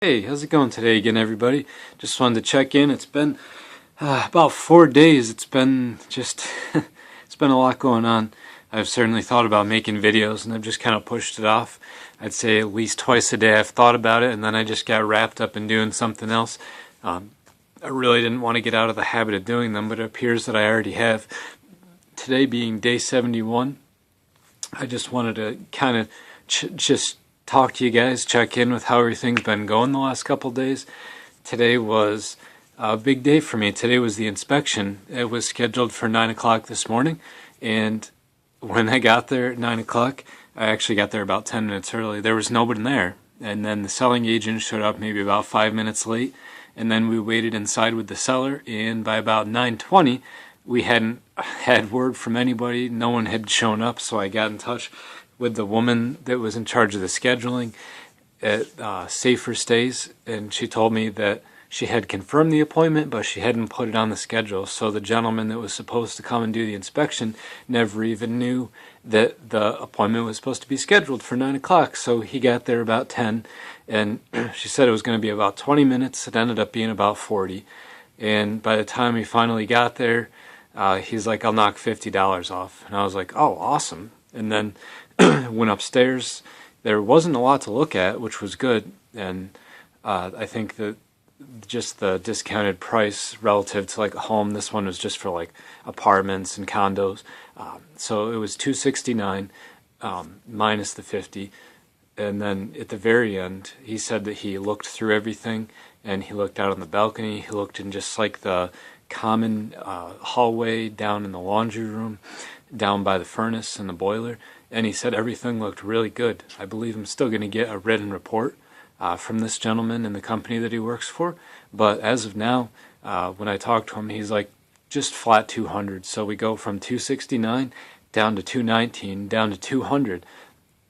Hey, how's it going today again, everybody? Just wanted to check in. It's been about 4 days. It's been just, it's been a lot going on. I've certainly thought about making videos, and I've just kind of pushed it off. I'd say at least twice a day I've thought about it, and then I just got wrapped up in doing something else. I really didn't want to get out of the habit of doing them, but it appears that I already have. Today being day 71, I just wanted to kind of just talk to you guys, check in with how everything's been going the last couple days. Today was a big day for me. Today was the inspection. It was scheduled for 9 o'clock this morning, and when I got there at 9 o'clock, I actually got there about 10 minutes early. There was nobody there, and then the selling agent showed up maybe about 5 minutes late, and then we waited inside with the seller, and by about 9:20, we hadn't had word from anybody. No one had shown up, so I got in touch with the woman that was in charge of the scheduling at Safer Stays, and she told me that she had confirmed the appointment, but she hadn't put it on the schedule. So the gentleman that was supposed to come and do the inspection never even knew that the appointment was supposed to be scheduled for 9 o'clock. So he got there about 10, and she said it was going to be about 20 minutes. It ended up being about 40. And by the time we finally got there, he's like, "I'll knock $50 off." And I was like, "Oh, awesome." And then went upstairs. There wasn't a lot to look at, which was good, and I think that just the discounted price relative to like a home, this one was just for like apartments and condos, so it was $269 minus the 50. And then at the very end, he said that he looked through everything, and he looked out on the balcony, he looked in just like the common hallway, down in the laundry room, down by the furnace and the boiler, and he said everything looked really good. I believe I'm still going to get a written report from this gentleman in the company that he works for, but as of now, when I talked to him, he's like just flat 200. So we go from 269 down to 219 down to 200,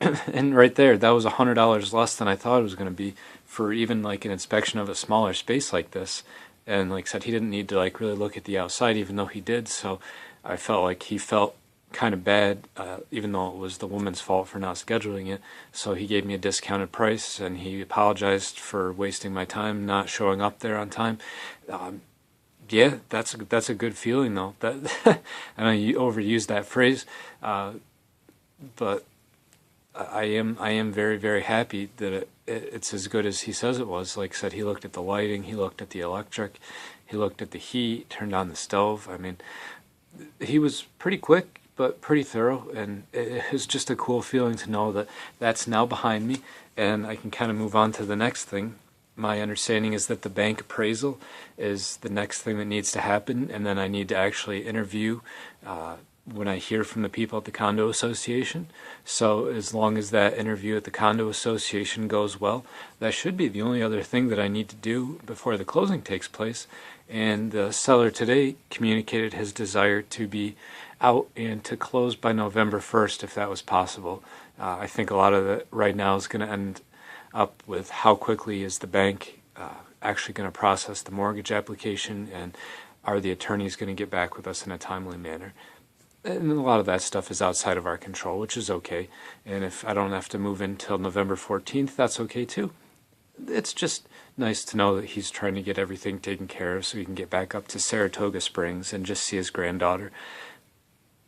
and right there, that was $100 less than I thought it was going to be for even like an inspection of a smaller space like this. And like I said, he didn't need to like really look at the outside, even though he did. So I felt like he felt kind of bad, even though it was the woman's fault for not scheduling it. So he gave me a discounted price, and he apologized for wasting my time, not showing up there on time. Yeah, that's a good feeling though. That I know you overused that phrase, but I am very, very happy that it's as good as he says it was. Like I said, he looked at the lighting, he looked at the electric, he looked at the heat, turned on the stove. I mean, he was pretty quick, but pretty thorough, and it was just a cool feeling to know that that's now behind me, and I can kind of move on to the next thing. My understanding is that the bank appraisal is the next thing that needs to happen, and then I need to actually interview when I hear from the people at the condo association. So as long as that interview at the condo association goes well, that should be the only other thing that I need to do before the closing takes place. And the seller today communicated his desire to be out and to close by November 1st if that was possible. I think a lot of it right now is going to end up with how quickly is the bank actually going to process the mortgage application, and are the attorneys going to get back with us in a timely manner. And a lot of that stuff is outside of our control, which is okay. And if I don't have to move in until November 14th, that's okay too. It's just nice to know that he's trying to get everything taken care of so he can get back up to Saratoga Springs and just see his granddaughter.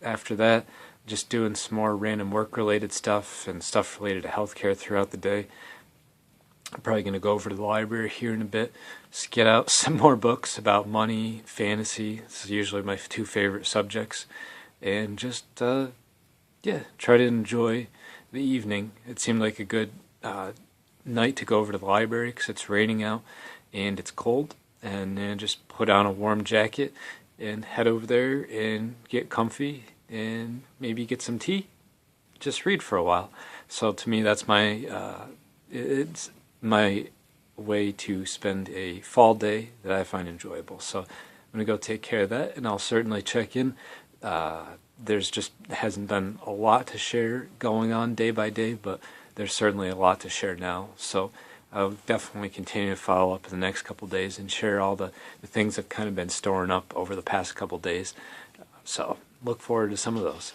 After that, just doing some more random work-related stuff and stuff related to healthcare throughout the day. I'm probably going to go over to the library here in a bit, just get out some more books about money, fantasy. This is usually my two favorite subjects. And just, yeah, try to enjoy the evening. It seemed like a good night to go over to the library because it's raining out and it's cold. And then just put on a warm jacket and head over there and get comfy and maybe get some tea. Just read for a while. So to me, that's it's my way to spend a fall day that I find enjoyable. So I'm going to go take care of that, and I'll certainly check in. There's just hasn't been a lot to share going on day by day, but there's certainly a lot to share now. So I'll definitely continue to follow up in the next couple of days and share all the things that kind of been storing up over the past couple of days. So look forward to some of those.